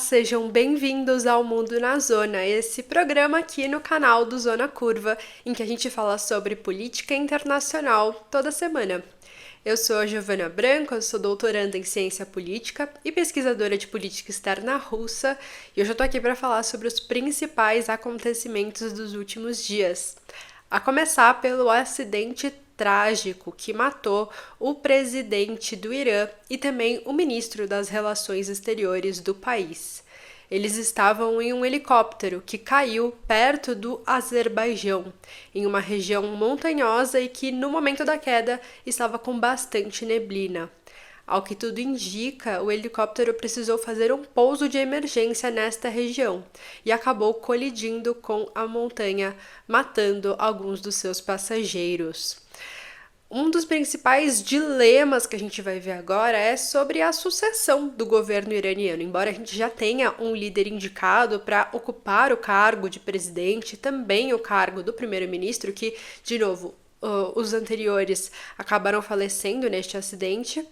sejam bem-vindos ao Mundo na Zona, esse programa aqui no canal do Zona Curva, em que a gente fala sobre política internacional toda semana. Eu sou a Giovana Branco, eu sou doutoranda em ciência política e pesquisadora de política externa russa, e hoje eu tô aqui para falar sobre os principais acontecimentos dos últimos dias. A começar pelo acidente trágico que matou o presidente do Irã e também o ministro das Relações Exteriores do país. Eles estavam em um helicóptero que caiu perto do Azerbaijão, em uma região montanhosa e que, no momento da queda, estava com bastante neblina. Ao que tudo indica, o helicóptero precisou fazer um pouso de emergência nesta região e acabou colidindo com a montanha, matando alguns dos seus passageiros. Um dos principais dilemas que a gente vai ver agora é sobre a sucessão do governo iraniano. Embora a gente já tenha um líder indicado para ocupar o cargo de presidente, também o cargo do primeiro-ministro, que, de novo, os anteriores acabaram falecendo neste acidente,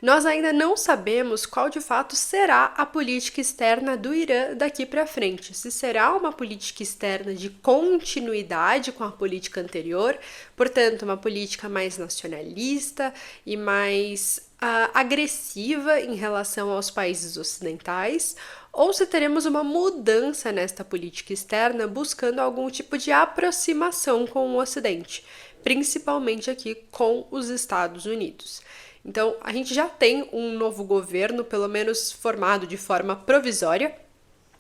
nós ainda não sabemos qual de fato será a política externa do Irã daqui para frente. Se será uma política externa de continuidade com a política anterior, portanto, uma política mais nacionalista e mais agressiva em relação aos países ocidentais, ou se teremos uma mudança nesta política externa buscando algum tipo de aproximação com o Ocidente, principalmente aqui com os Estados Unidos. Então, a gente já tem um novo governo, pelo menos formado de forma provisória,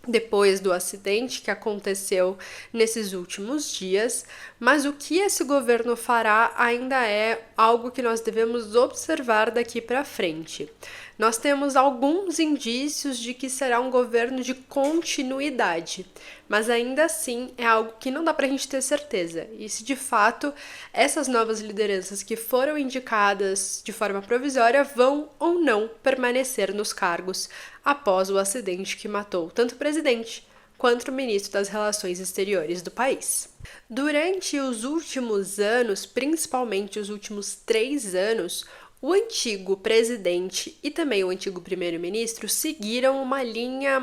depois do acidente que aconteceu nesses últimos dias, mas o que esse governo fará ainda é algo que nós devemos observar daqui para frente. Nós temos alguns indícios de que será um governo de continuidade, mas ainda assim é algo que não dá para a gente ter certeza. E se de fato essas novas lideranças que foram indicadas de forma provisória vão ou não permanecer nos cargos após o acidente que matou tanto o presidente quanto o ministro das Relações Exteriores do país. Durante os últimos anos, principalmente os últimos 3 anos, o antigo presidente e também o antigo primeiro-ministro seguiram uma linha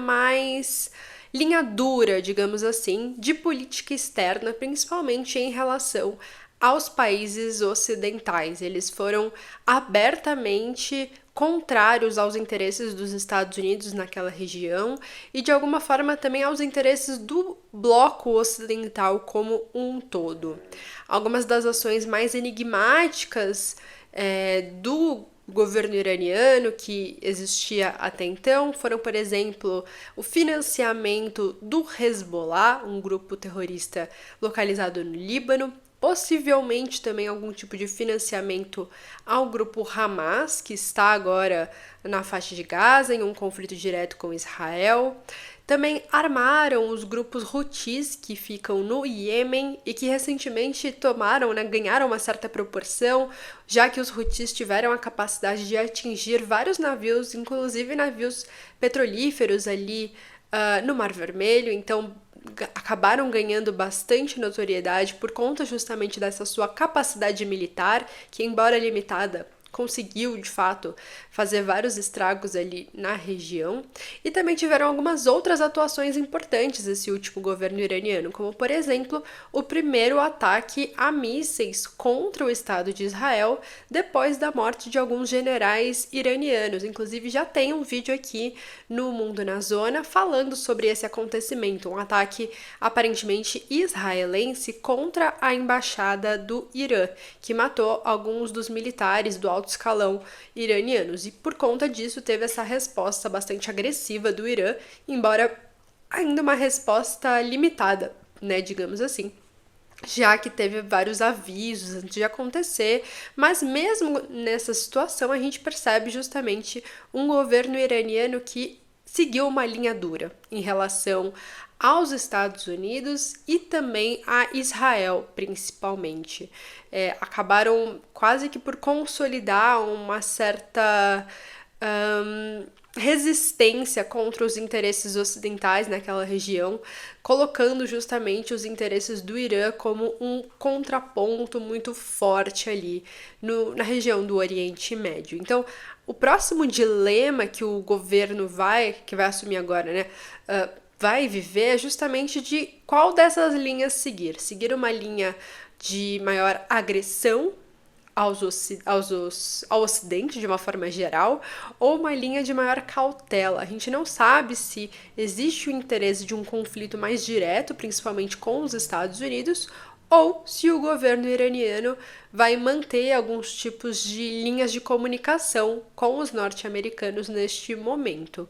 dura, digamos assim, de política externa, principalmente em relação aos países ocidentais. Eles foram abertamente contrários aos interesses dos Estados Unidos naquela região e, de alguma forma, também aos interesses do bloco ocidental como um todo. Algumas das ações mais enigmáticas do governo iraniano que existia até então foram, por exemplo, o financiamento do Hezbollah, um grupo terrorista localizado no Líbano, possivelmente também algum tipo de financiamento ao grupo Hamas, que está agora na faixa de Gaza, em um conflito direto com Israel. Também armaram os grupos Houthis, que ficam no Iêmen e que recentemente ganharam uma certa proporção, já que os Houthis tiveram a capacidade de atingir vários navios, inclusive navios petrolíferos ali no Mar Vermelho, então acabaram ganhando bastante notoriedade por conta justamente dessa sua capacidade militar, que, embora limitada, conseguiu, de fato, fazer vários estragos ali na região. E também tiveram algumas outras atuações importantes esse último governo iraniano, como, por exemplo, o primeiro ataque a mísseis contra o Estado de Israel depois da morte de alguns generais iranianos. Inclusive, já tem um vídeo aqui no Mundo na Zona falando sobre esse acontecimento, um ataque aparentemente israelense contra a embaixada do Irã, que matou alguns dos militares do alto escalão iranianos, e por conta disso teve essa resposta bastante agressiva do Irã, embora ainda uma resposta limitada, né, digamos assim, já que teve vários avisos antes de acontecer, mas mesmo nessa situação a gente percebe justamente um governo iraniano que seguiu uma linha dura em relação aos Estados Unidos e também a Israel, principalmente. Acabaram quase que por consolidar uma certa resistência contra os interesses ocidentais naquela região, colocando justamente os interesses do Irã como um contraponto muito forte ali na região do Oriente Médio. Então, o próximo dilema que o governo que vai assumir agora, né, vai viver é justamente de qual dessas linhas seguir. Seguir uma linha de maior agressão ao Ocidente de uma forma geral, ou uma linha de maior cautela. A gente não sabe se existe o interesse de um conflito mais direto, principalmente com os Estados Unidos, ou se o governo iraniano vai manter alguns tipos de linhas de comunicação com os norte-americanos neste momento.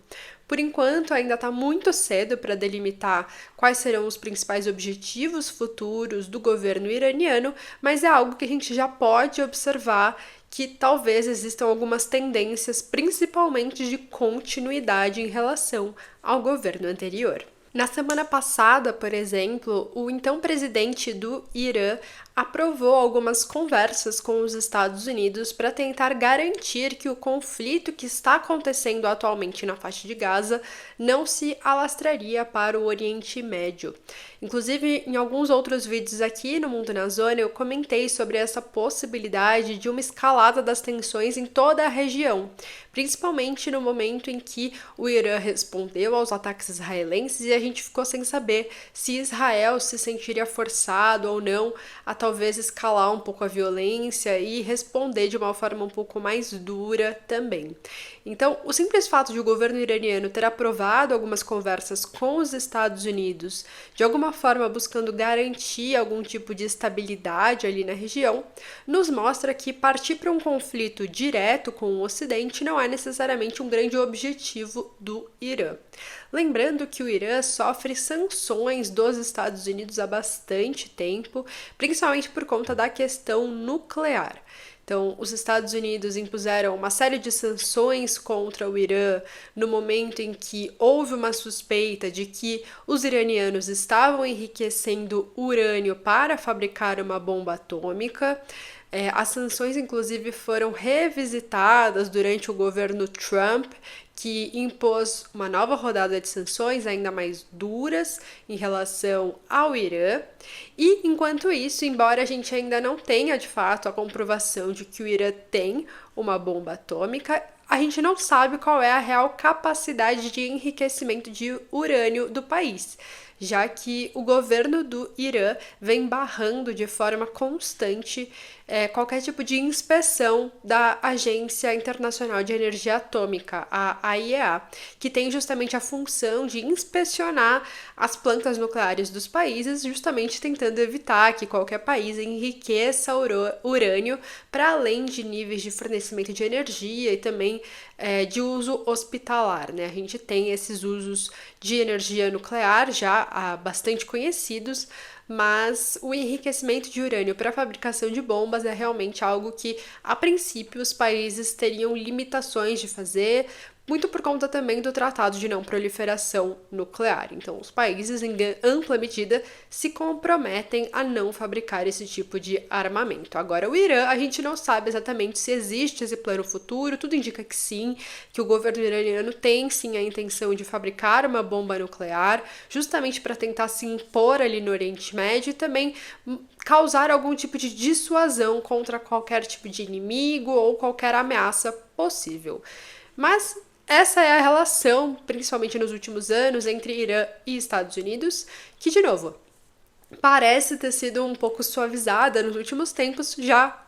Por enquanto, ainda está muito cedo para delimitar quais serão os principais objetivos futuros do governo iraniano, mas é algo que a gente já pode observar que talvez existam algumas tendências, principalmente de continuidade em relação ao governo anterior. Na semana passada, por exemplo, o então presidente do Irã aprovou algumas conversas com os Estados Unidos para tentar garantir que o conflito que está acontecendo atualmente na faixa de Gaza não se alastraria para o Oriente Médio. Inclusive, em alguns outros vídeos aqui no Mundo na Zona, eu comentei sobre essa possibilidade de uma escalada das tensões em toda a região, principalmente no momento em que o Irã respondeu aos ataques israelenses e a gente ficou sem saber se Israel se sentiria forçado ou não a talvez escalar um pouco a violência e responder de uma forma um pouco mais dura também. Então, o simples fato de o governo iraniano ter aprovado algumas conversas com os Estados Unidos, de alguma forma buscando garantir algum tipo de estabilidade ali na região, nos mostra que partir para um conflito direto com o Ocidente não é necessariamente um grande objetivo do Irã. Lembrando que o Irã sofre sanções dos Estados Unidos há bastante tempo, principalmente por conta da questão nuclear. Então, os Estados Unidos impuseram uma série de sanções contra o Irã no momento em que houve uma suspeita de que os iranianos estavam enriquecendo urânio para fabricar uma bomba atômica. As sanções, inclusive, foram revisitadas durante o governo Trump, que impôs uma nova rodada de sanções ainda mais duras em relação ao Irã. E, enquanto isso, embora a gente ainda não tenha, de fato, a comprovação de que o Irã tem uma bomba atômica, a gente não sabe qual é a real capacidade de enriquecimento de urânio do país, já que o governo do Irã vem barrando de forma constante qualquer tipo de inspeção da Agência Internacional de Energia Atômica, a AIEA, que tem justamente a função de inspecionar as plantas nucleares dos países, justamente tentando evitar que qualquer país enriqueça urânio para além de níveis de fornecimento de energia e também de uso hospitalar, né? A gente tem esses usos de energia nuclear já bastante conhecidos, mas o enriquecimento de urânio para a fabricação de bombas é realmente algo que, a princípio, os países teriam limitações de fazer, muito por conta também do Tratado de Não Proliferação Nuclear. Então, os países, em ampla medida, se comprometem a não fabricar esse tipo de armamento. Agora, o Irã, a gente não sabe exatamente se existe esse plano futuro, tudo indica que sim, que o governo iraniano tem sim a intenção de fabricar uma bomba nuclear, justamente para tentar se impor ali no Oriente Médio e também causar algum tipo de dissuasão contra qualquer tipo de inimigo ou qualquer ameaça possível. Mas essa é a relação, principalmente nos últimos anos, entre Irã e Estados Unidos, que, de novo, parece ter sido um pouco suavizada nos últimos tempos, já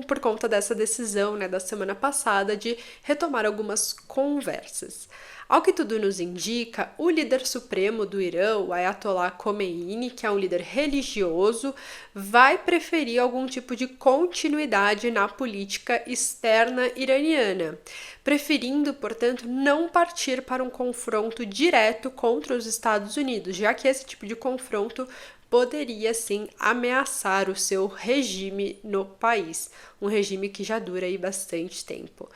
por conta dessa decisão, né, da semana passada de retomar algumas conversas. Ao que tudo nos indica, o líder supremo do Irã, o Ayatollah Khomeini, que é um líder religioso, vai preferir algum tipo de continuidade na política externa iraniana, preferindo, portanto, não partir para um confronto direto contra os Estados Unidos, já que esse tipo de confronto poderia sim ameaçar o seu regime no país, um regime que já dura aí bastante tempo.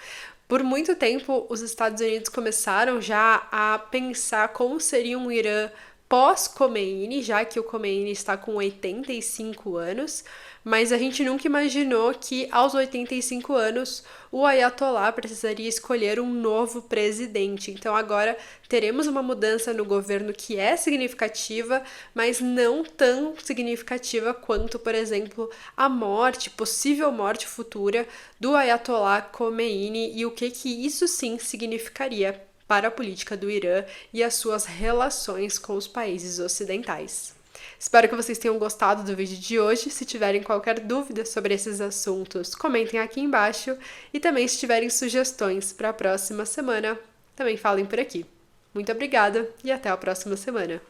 Por muito tempo, os Estados Unidos começaram já a pensar como seria um Irã após Khomeini, já que o Khomeini está com 85 anos, mas a gente nunca imaginou que aos 85 anos o Ayatollah precisaria escolher um novo presidente. Então agora teremos uma mudança no governo que é significativa, mas não tão significativa quanto, por exemplo, a morte, possível morte futura do Ayatollah Khomeini e o que isso sim significaria para a política do Irã e as suas relações com os países ocidentais. Espero que vocês tenham gostado do vídeo de hoje. Se tiverem qualquer dúvida sobre esses assuntos, comentem aqui embaixo. E também, se tiverem sugestões para a próxima semana, também falem por aqui. Muito obrigada e até a próxima semana.